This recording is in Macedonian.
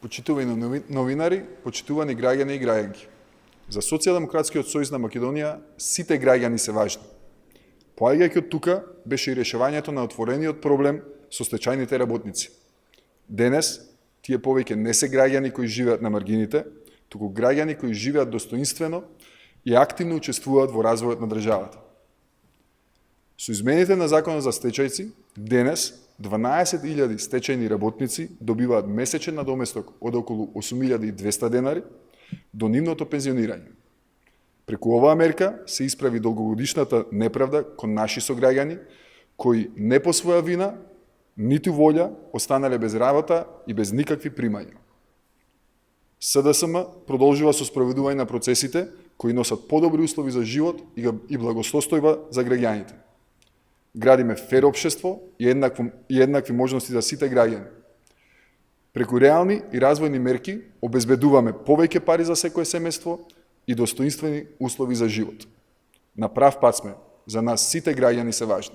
Почитувани новинари, почитувани граѓани и граѓанки. За Социјалдемократскиот сојуз на Македонија сите граѓани се важни. Поаѓајќи од тука беше и решавањето на отворениот проблем со стечајните работници. Денес тие повеќе не се граѓани кои живеат на маргините, туку граѓани кои живеат достоинствено и активно учествуваат во развојот на државата. Со измените на законот за стечајци, денес 12.000 стечајни работници добиваат месечен надоместок од околу 8.200 денари до нивното пензионирање. Преку оваа мерка се исправи долгогодишната неправда кон наши сограѓани кои не по своја вина, ниту волја останале без работа и без никакви примања. СДСМ продолжува со спроведување на процесите кои носат подобри услови за живот и благосостојба за граѓаните. Градиме фер општество и еднакви можности за сите граѓани. Преку реални и развојни мерки обезбедуваме повеќе пари за секое семејство и достоинствени услови за живот. На прав пат сме, за нас сите граѓани се важни.